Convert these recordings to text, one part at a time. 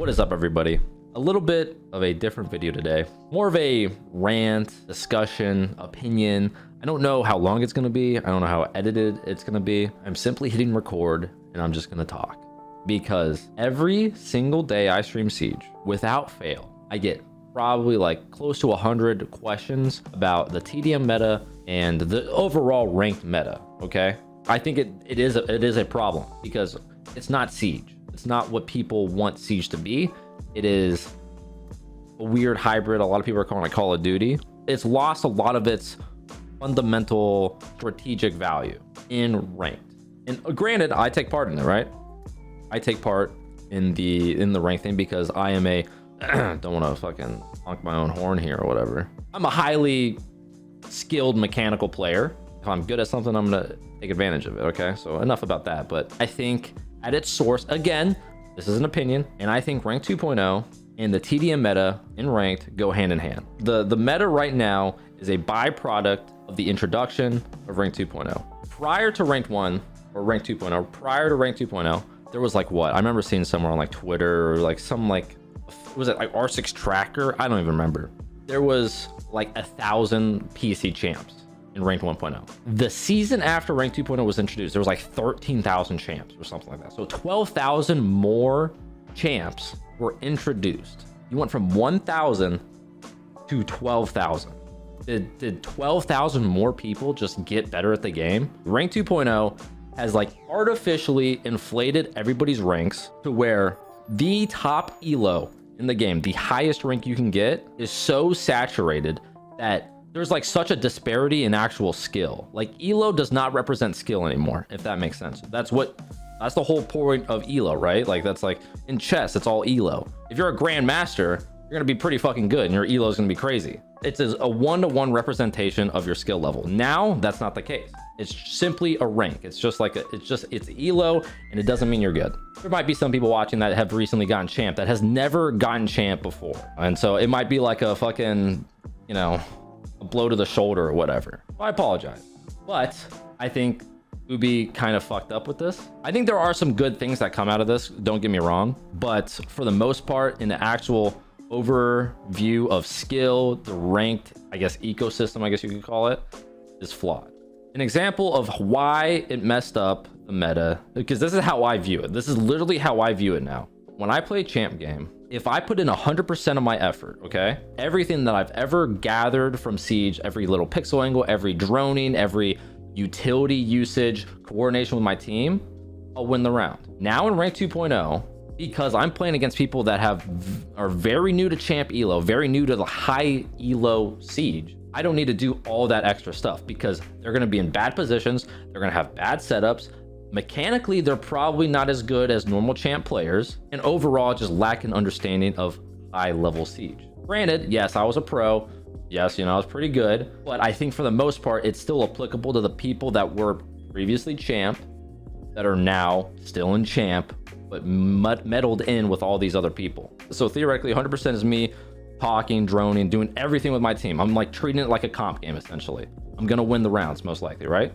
What is up, everybody? A little bit of a different video today. More of a rant, discussion, opinion. I don't know how long it's going to be. I don't know how edited it's going to be. I'm simply hitting record and I'm just going to talk. Because every single day I stream Siege, without fail, I get probably like close to 100 questions about the TDM meta and the overall ranked meta, okay? I think it is a problem because it's not Siege. It's not what people want Siege to be. It is a weird hybrid. A lot of people are calling it Call of Duty. It's lost a lot of its fundamental strategic value in ranked. And granted, I take part in it, right? I take part in the ranked thing because I am a don't want to fucking honk my own horn here or whatever. I'm a highly skilled mechanical player. If I'm good at something, I'm gonna take advantage of it. Okay, so enough about that. But I think at its source, again, this is an opinion, and I think Rank 2.0 and the TDM meta in Ranked go hand in hand. The meta right now is a byproduct of the introduction of Rank 2.0. Prior to Rank 1 or Rank 2.0, prior to Rank 2.0, there was like what? I remember seeing somewhere on like Twitter or like some like, was it like R6 Tracker? I don't even remember. There was like 1,000 PC champs in Ranked 1.0. The season after Rank 2.0 was introduced, there was like 13,000 champs or something like that. So 12,000 more champs were introduced. You went from 1,000 to 12,000. Did 12,000 more people just get better at the game? Rank 2.0 has like artificially inflated everybody's ranks to where the top elo in the game, the highest rank you can get, is so saturated that there's like such a disparity in actual skill. Like elo does not represent skill anymore, if that makes sense. That's the whole point of elo, right? Like that's like in chess, it's all elo. If you're a grandmaster, you're gonna be pretty fucking good and your elo is gonna be crazy. It's a one-to-one representation of your skill level. Now that's not the case. It's simply a rank. It's just like it's elo, and it doesn't mean you're good. There might be some people watching that have recently gotten champ that has never gotten champ before, and so it might be like a fucking, you know, a blow to the shoulder or whatever. I apologize, but I think Ubi kind of fucked up with this. I think there are some good things that come out of this, don't get me wrong, but for the most part, in the actual overview of skill, the ranked, I guess, ecosystem, I guess you could call it, is flawed. An example of why it messed up the meta, because this is how I view it. This is literally how I view it now. When I play a champ game, if I put in 100% of my effort, okay, everything that I've ever gathered from Siege, every little pixel angle, every droning, every utility usage, coordination with my team, I'll win the round. Now in Rank 2.0, because I'm playing against people that are very new to champ elo, very new to the high elo Siege, I don't need to do all that extra stuff because they're going to be in bad positions. They're going to have bad setups. Mechanically, they're probably not as good as normal champ players, and overall just lack an understanding of high level Siege. Granted, yes, I was a pro. Yes, you know, I was pretty good, but I think for the most part, it's still applicable to the people that were previously champ that are now still in champ, but meddled in with all these other people. So theoretically, 100% is me talking, droning, doing everything with my team. I'm like treating it like a comp game, essentially. I'm gonna win the rounds, most likely, right?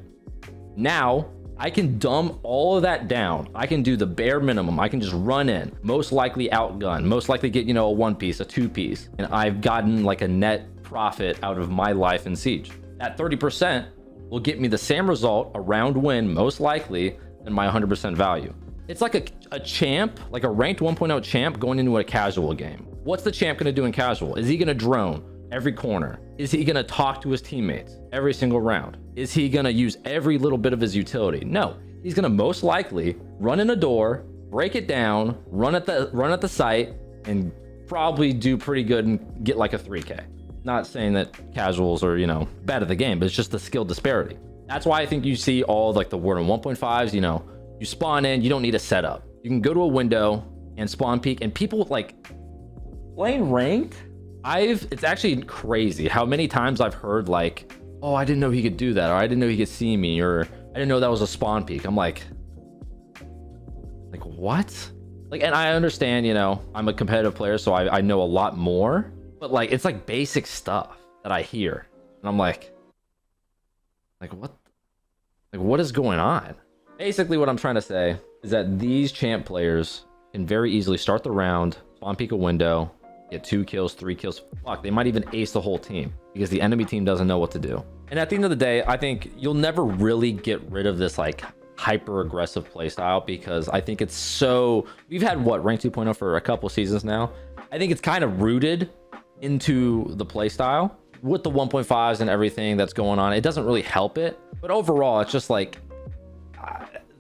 Now, I can dumb all of that down. I can do the bare minimum. I can just run in, most likely outgun, most likely get, you know, a 1-piece, a 2-piece, and I've gotten like a net profit out of my life in Siege. That 30% will get me the same result, a round win, most likely, than my 100% value. It's like a champ, like a ranked 1.0 champ going into a casual game. What's the champ gonna do in casual? Is he gonna drone every corner? Is he gonna talk to his teammates every single round? Is he gonna use every little bit of his utility? No, he's gonna most likely run in a door, break it down, run at the site, and probably do pretty good and get like a 3K. Not saying that casuals are, you know, bad at the game, but it's just the skill disparity. That's why I think you see all like the Warden 1.5s, you know, you spawn in, you don't need a setup. You can go to a window and spawn peek, and people like playing ranked. It's actually crazy how many times I've heard like, oh, I didn't know he could do that, or I didn't know he could see me, or I didn't know that was a spawn peek. I'm like what? Like, and I understand, you know, I'm a competitive player, so I know a lot more, but like, it's like basic stuff that I hear, and I'm like what is going on? Basically, what I'm trying to say is that these champ players can very easily start the round, spawn peek a window, get 2 kills, 3 kills. Fuck, they might even ace the whole team because the enemy team doesn't know what to do. And at the end of the day, I think you'll never really get rid of this like hyper aggressive playstyle, because I think it's so, we've had what, rank 2.0 for a couple seasons now. I think it's kind of rooted into the playstyle with the 1.5s and everything that's going on. It doesn't really help it, but overall it's just like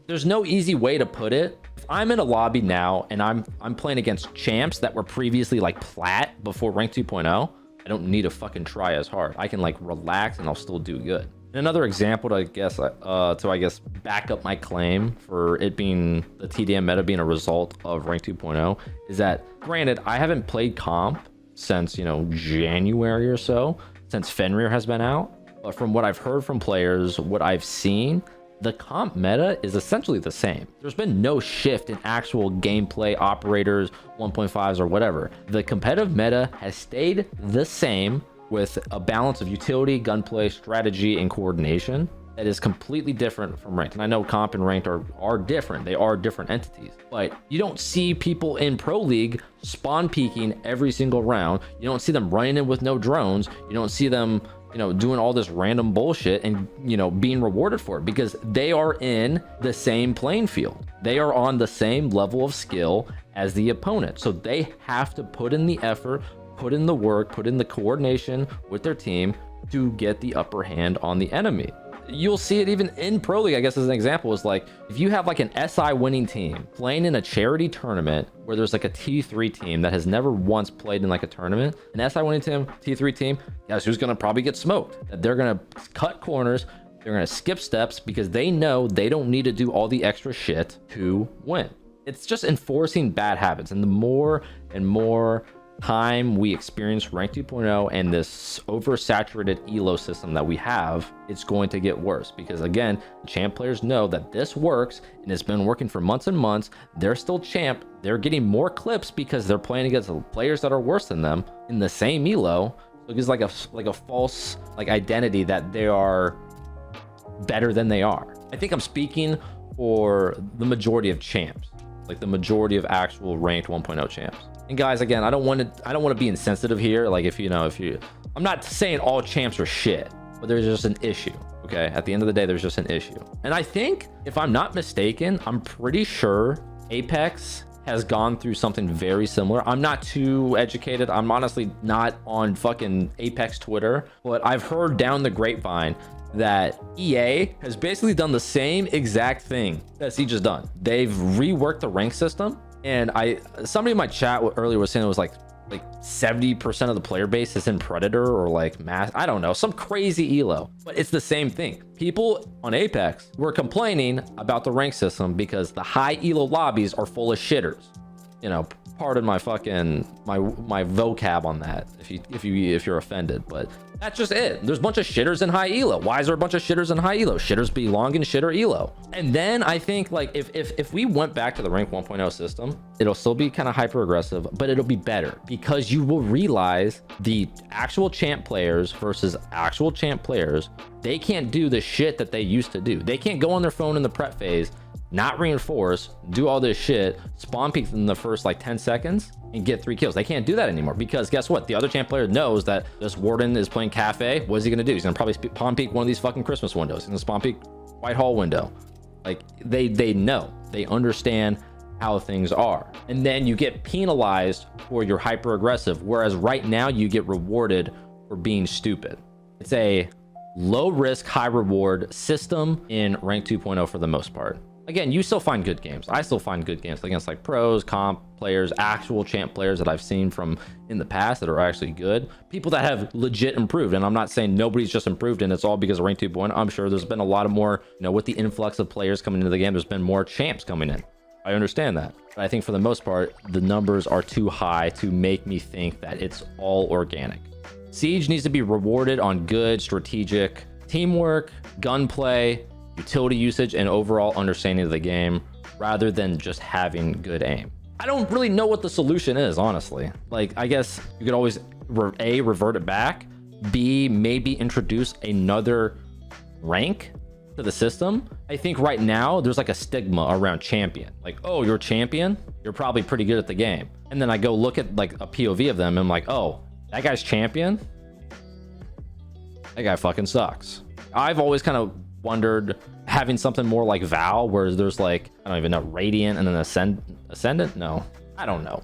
there's no easy way to put it. If I'm in a lobby now and I'm playing against champs that were previously like plat before rank 2.0, I don't need to fucking try as hard. I can like relax and I'll still do good. And another example to I guess back up my claim for it being the TDM meta being a result of rank 2.0 is that, granted, I haven't played comp since, you know, January or so, since Fenrir has been out, but from what I've heard from players, what I've seen, the comp meta is essentially the same. There's been no shift in actual gameplay, operators, 1.5s or whatever. The competitive meta has stayed the same, with a balance of utility, gunplay, strategy, and coordination that is completely different from ranked. And I know comp and ranked are different. They are different entities, but you don't see people in Pro League spawn peeking every single round. You don't see them running in with no drones. You don't see them, you know, doing all this random bullshit and, you know, being rewarded for it, because they are in the same playing field. They are on the same level of skill as the opponent. So they have to put in the effort, put in the work, put in the coordination with their team to get the upper hand on the enemy. You'll see it even in Pro League, I guess, as an example, is like if you have like an SI winning team playing in a charity tournament where there's like a T3 team that has never once played in like a tournament, an SI winning team, T3 team, guess who's going to probably get smoked? That they're going to cut corners, they're going to skip steps because they know they don't need to do all the extra shit to win. It's just enforcing bad habits. And the more and more time we experience rank 2.0 and this oversaturated elo system that we have, it's going to get worse, because again, champ players know that this works and it's been working for months and months. They're still champ, they're getting more clips because they're playing against players that are worse than them in the same elo. So it's like a false like identity that they are better than they are. I think I'm speaking for the majority of champs, like the majority of actual ranked 1.0 champs. And guys, again, I don't want to be insensitive here. Like I'm not saying all champs are shit, but there's just an issue. Okay. At the end of the day, there's just an issue. And I think, if I'm not mistaken, I'm pretty sure Apex has gone through something very similar. I'm not too educated. I'm honestly not on fucking Apex Twitter, but I've heard down the grapevine that EA has basically done the same exact thing that Siege has done. They've reworked the rank system. And somebody in my chat earlier was saying it was like 70% of the player base is in Predator or like Mass. I don't know, some crazy elo, but it's the same thing. People on Apex were complaining about the rank system because the high elo lobbies are full of shitters. You know, pardon my fucking my vocab on that if you're offended, but that's just it. There's a bunch of shitters in high elo. Why is there a bunch of shitters in high elo? Shitters belong in shitter elo. And then I think like if we went back to the rank 1.0 system, it'll still be kind of hyper aggressive, but it'll be better because you will realize the actual champ players versus actual champ players, they can't do the shit that they used to do. They can't go on their phone in the prep phase, not reinforce, do all this shit, spawn peek in the first like 10 seconds and get 3 kills. They can't do that anymore because guess what? The other champ player knows that this warden is playing cafe. What is he gonna do? He's gonna probably spawn peek one of these fucking Christmas windows. He's gonna spawn peek Whitehall window. Like they know, they understand how things are. And then you get penalized for your hyper aggressive, whereas right now you get rewarded for being stupid. It's a low risk, high reward system in rank 2.0 for the most part. Again, you still find good games. I still find good games against like pros, comp players, actual champ players that I've seen from in the past that are actually good. People that have legit improved. And I'm not saying nobody's just improved and it's all because of rank 2.0. I'm sure there's been a lot of more, you know, with the influx of players coming into the game, there's been more champs coming in. I understand that. But I think for the most part, the numbers are too high to make me think that it's all organic. Siege needs to be rewarded on good strategic teamwork, gunplay, utility usage, and overall understanding of the game rather than just having good aim. I don't really know what the solution is, honestly. Like, I guess you could always A, revert it back, B, maybe introduce another rank to the system. I think right now there's like a stigma around champion. Like, oh, you're champion, you're probably pretty good at the game. And then I go look at like a POV of them and I'm like, oh, that guy's champion? That guy fucking sucks. I've always kind of wondered having something more like Val, where there's like, I don't even know, Radiant and then Ascendant? No, I don't know.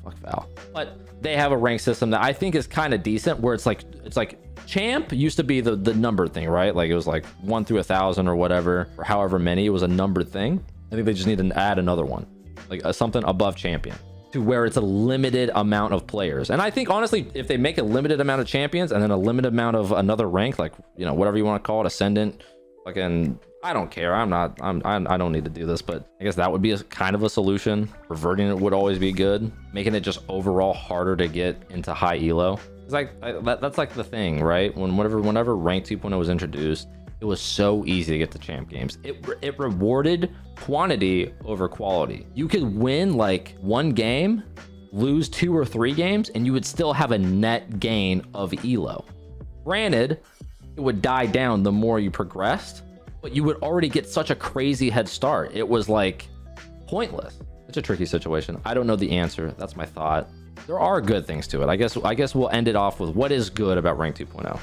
Fuck Val. But they have a rank system that I think is kind of decent, where it's like champ used to be the number thing, right? Like it was like 1 through 1,000 or whatever, or however many. It was a numbered thing. I think they just need to add another one, like something above champion, to where it's a limited amount of players. And I think honestly, if they make a limited amount of champions and then a limited amount of another rank, like, you know, whatever you want to call it, ascendant, fucking, I don't care. I don't need to do this, but I guess that would be a kind of a solution. Reverting it would always be good. Making it just overall harder to get into high elo. It's like, that's like the thing, right? Whenever rank 2.0 was introduced, it was so easy to get to champ games. It rewarded quantity over quality. You could win like 1 game, lose 2 or 3 games, and you would still have a net gain of elo. Granted, it would die down the more you progressed, but you would already get such a crazy head start. It was like pointless. It's a tricky situation. I don't know the answer. That's my thought. There are good things to it. I guess we'll end it off with what is good about rank 2.0.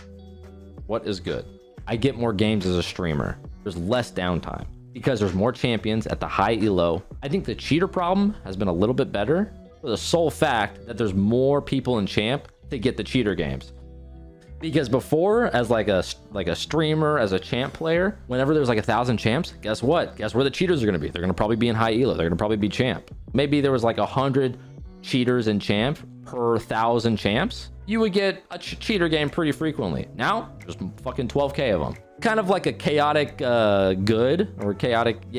What is good? I get more games as a streamer. There's less downtime because there's more champions at the high elo. I think the cheater problem has been a little bit better for the sole fact that there's more people in champ to get the cheater games. Because before, as like a streamer, as a champ player, whenever there's like 1,000 champs, guess what? Guess where the cheaters are going to be? They're going to probably be in high elo. They're going to probably be champ. Maybe there was like 100 cheaters in champ per 1,000 champs. You would get a cheater game pretty frequently. Now, there's fucking 12k of them. Kind of like a chaotic good, or chaotic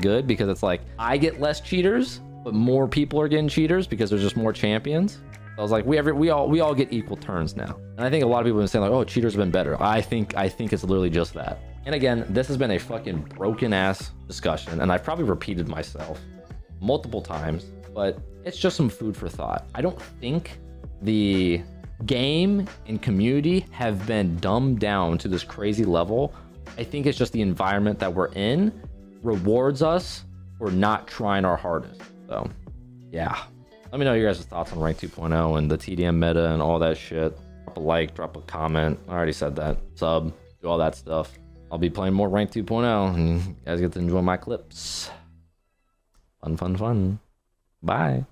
good, because it's like I get less cheaters, but more people are getting cheaters because there's just more champions. I was like, we all get equal turns now. And I think a lot of people have been saying like, oh, cheaters have been better. I think it's literally just that. And again, this has been a fucking broken ass discussion, and I've probably repeated myself multiple times, but it's just some food for thought. I don't think the game and community have been dumbed down to this crazy level. I think it's just the environment that we're in rewards us for not trying our hardest. So yeah, let me know your guys' thoughts on rank 2.0 and the TDM meta and all that shit. Drop a like, drop a comment. I already said that. Sub, do all that stuff. I'll be playing more rank 2.0 and you guys get to enjoy my clips. Fun. Bye.